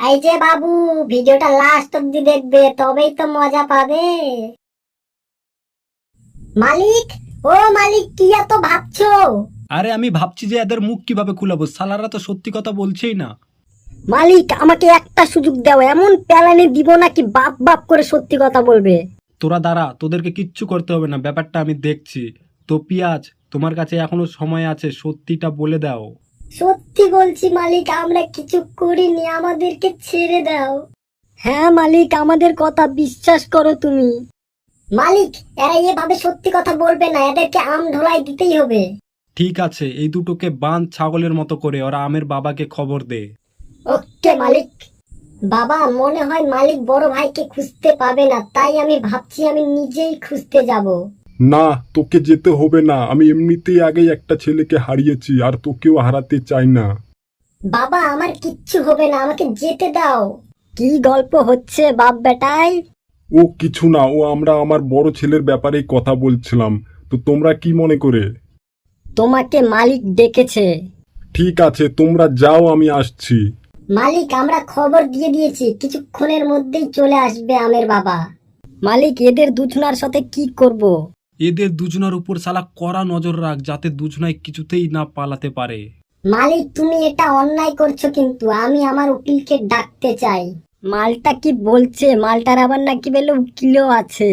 এই যে বাবু, ভিডিওটা লাস্ট অব্দি দেখবে, তবেই তো মজা পাবে। মালিক, ও মালিক, কি এত ভাবছো? আরে আমি ভাবছি যে এদের মুখ কিভাবে খুলাবো, শালারা তো সত্যি কথা বলছেই না। মালিক, আমাকে একটা সুযোগ দাও, এমন প্যালানি দিব নাকি বাপ বাপ করে সত্যি কথা বলবে। তোরা দাঁড়া, তোদেরকে কিচ্ছু করতে হবে না, ব্যাপারটা আমি দেখছি। তো পিয়াজ, তোমার কাছে এখনো সময় আছে, সত্যিটা বলে দাও। সত্যি বলছি মালিক, আমরা কিছু করিনি, আমাদেরকে ছেড়ে দাও। হ্যাঁ মালিক, আমাদের কথা বিশ্বাস করো তুমি। মালিক, এরা এভাবে সত্যি কথা বলবে না, এদেরকে আম ঢোলাই দিতেই হবে। ঠিক আছে, এই দুটোকে বাঁধ ছাগলের মতো করে, ওরা আমের বাবাকে খবর দে। ওকে মালিক। বাবা, মনে হয় মালিক বড় ভাইকে খুঁজতে পাবে না, তাই আমি ভাবছি আমি নিজেই খুঁজতে যাব। না, তোকে যেতে হবে না। আমি এমনিতেই আগেই একটা ছেলেকে হারিয়েছি, আর তোকেও হারাতে চাই না। বাবা, আমার কিচ্ছু হবে না, আমাকে যেতে দাও। কি গল্প হচ্ছে বাপ বেটাই? ও কিছু না, আমরা আমার বড় ছেলের ব্যাপারেই কথা বলছিলাম। তো তোমরা কি মনে করে? তোমাকে মালিক ডেকেছে। ঠিক আছে, তোমরা যাও, আমি আসছি। মালিক, আমরা খবর দিয়ে দিয়েছি, কিছুক্ষণের মধ্যেই চলে আসবে আমের বাবা। মালিক, এদের দুজনার সাথে কি করব? এদের দুজনার উপর শালা কড়া নজর রাখ, যাতে দুজনায় কিছুতেই না পালাতে পারে। মালিক, তুমি এটা অন্যায় করছো, কিন্তু আমি আমার উকিলকে ডাকতে চাই। মালটা কি বলছে? মালটার আবার নাকি বলে উকিলও আছে।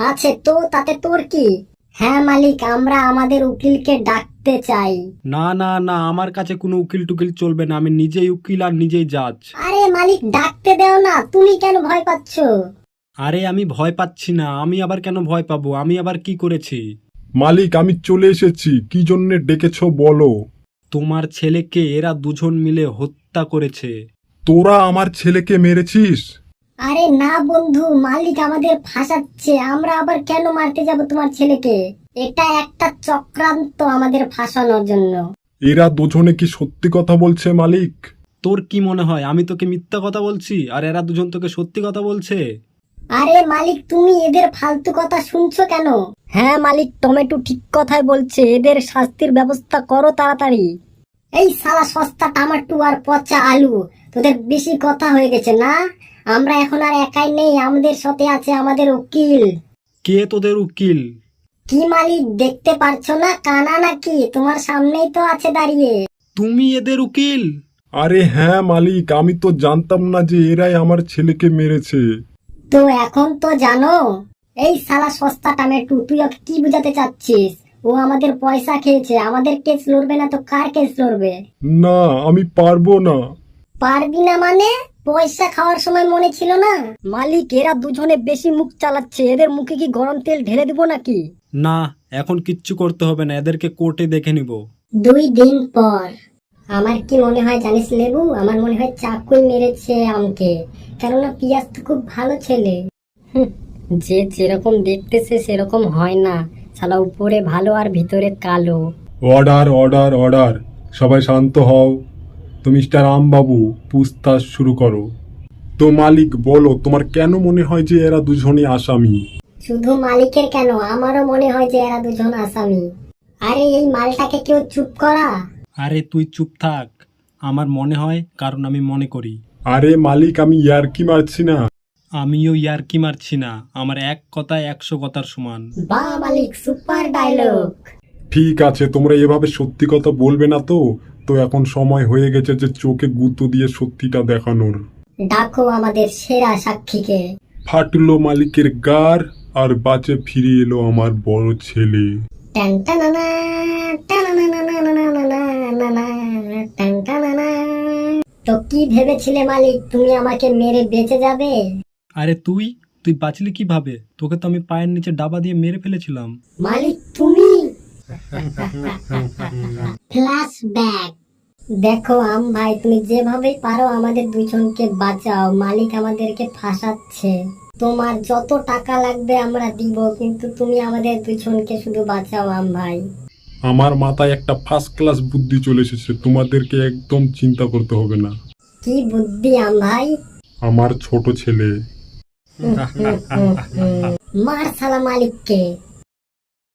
আছে তো, তাতে তোর কি? হ্যাঁ মালিক, আমরা আমাদের উকিলকে ডাকতে চাই। না না না, আমার কাছে কোনো উকিল টুকিল চলবে না, আমি নিজেই উকিল আর নিজেই জাজ। আরে মালিক, ডাকতে দেও না, তুমি কেন ভয় পাচ্ছ? আরে আমি ভয় পাচ্ছি না, আমি আবার কেন ভয় পাবো, আমি আবার কি করেছি? মালিক, আমি চলে এসেছি। কি জন্যে ডেকেছো বলো? তোমার ছেলেকে এরা দুজন মিলে হত্যা করেছে। তোরা আমার ছেলেকে মেরেছিস? আরে না বন্ধু, মালিক আমাদের ফাঁসাচ্ছে, আমরা আবার কেন মারতে যাব তোমার ছেলেকে? এটা একটা চক্রান্ত আমাদের ফাঁসানোর জন্য। এরা দুজনে কি সত্যি কথা বলছে মালিক? তোর কি মনে হয় আমি তোকে মিথ্যা কথা বলছি আর এরা দুজন তোকে সত্যি কথা বলছে? আরে মালিক, তুমি এদের ফালতু কথা শুনছো কেন? হ্যাঁ মালিক, টমেটো ঠিক কথাই বলছে, এদের শাস্তির ব্যবস্থা করো তাড়াতাড়ি। এই সালা সস্তা টমেটো আর পচা আলু, তোদের বেশি কথা হয়ে গেছে না? আমরা এখন আর একাই নেই, আমাদের সাথে আছে আমাদের উকিল। কে তোদের উকিল? কি মালিক, দেখতে পারছো না? কানা নাকি? তোমার সামনেই তো আছে দাঁড়িয়ে। তুমি এদের উকিল? আরে হ্যাঁ মালিক, আমি তো জানতাম না যে এরাই আমার ছেলেকে মেরেছে। তো এখন তো জানো। এই সালা সস্তা টমেটো, তুই ওকে কি বুঝাতে চাচ্ছিস? ও আমাদের পয়সা খেয়েছে, আমাদের কেস লড়বে না তো কার কেস লড়বে? না, আমি পারবো না। পারবি না মানে? পয়সা খাওয়ার সময় মনে ছিল না? মালিক, এরা দুজনে বেশি মুখ চালাচ্ছে, এদের মুখে কি গরম তেল ঢেলে দিব নাকি? না, এখন কিচ্ছু করতে হবে না, এদেরকে কোর্টে দেখে নিব। 2 দিন পর। আমার কি মনে হয় জানিস লেবু, আমার মনে হয় চাকুই মেরেছে আমকে, কেননা পিয়াজ তো খুব ভালো ছেলে। যে যেরকম দেখতেছে সেরকম হয় না, শালা উপরে ভালো আর ভিতরে কালো। অর্ডার অর্ডার অর্ডার, সবাই শান্ত হও। তো মিস্টার আমবাবু, পুছতাছ শুরু করো। তো মালিক বলো, তোমার কেন মনে হয় যে এরা দুজনই আসামি? শুধু মালিকের কেন, আমারও মনে হয় যে এরা দুজন আসামি। আরে এই মালটাকে কেউ চুপ করা। আরে তুই চুপ থাক, আমার মনে হয় কারণ আমি মনে করি। আরে মালিক, আমি ইয়ার্কি মারছি না। আমিও ইয়ার্কি মারছি না, আমার এক কথায় 100 কথার সমান। বাহ মালিক, সুপার ডায়লগ। ঠিক আছে, তোমরা এভাবে সত্যি কথা বলবে না তো। তো এখন সময় হয়ে গেছে যে চোখে গুঁতো দিয়ে সত্যিটা দেখানোর। ডাকো আমাদের সেরা সাক্ষীকে। ফাটলো মালিকের গার, আর বাঁচে ফিরে এলো আমার বড় ছেলে। টানটানানা, টানানানানানানানানানা, টানটানানা। তো কি ভেবেছিলে মালিক, তুমি আমাকে মেরে বেঁচে যাবে? আরে তুই তুই বাঁচলি কিভাবে? তোকে তো আমি পায়ের নিচে ডাবা দিয়ে মেরে ফেলেছিলাম। মালিক তুমি। ফ্ল্যাশব্যাক। দেখো আম ভাই, তুমি যেভাবে পারো আমাদের দুজনকে বাঁচাও, মালিক আমাদেরকে ফাঁসাচ্ছে। তোমার যত টাকা লাগবে আমরা দিব, কিন্তু তুমি আমাদের দুজনকে শুধু বাঁচাও আম ভাই। আমার মাথায় একটা ফার্স্ট ক্লাস বুদ্ধি চলে এসেছে, তোমাদেরকে একদম চিন্তা করতে হবে না। কি বুদ্ধি আম ভাই? আমার ছোট ছেলে। মার শালা মালিককে।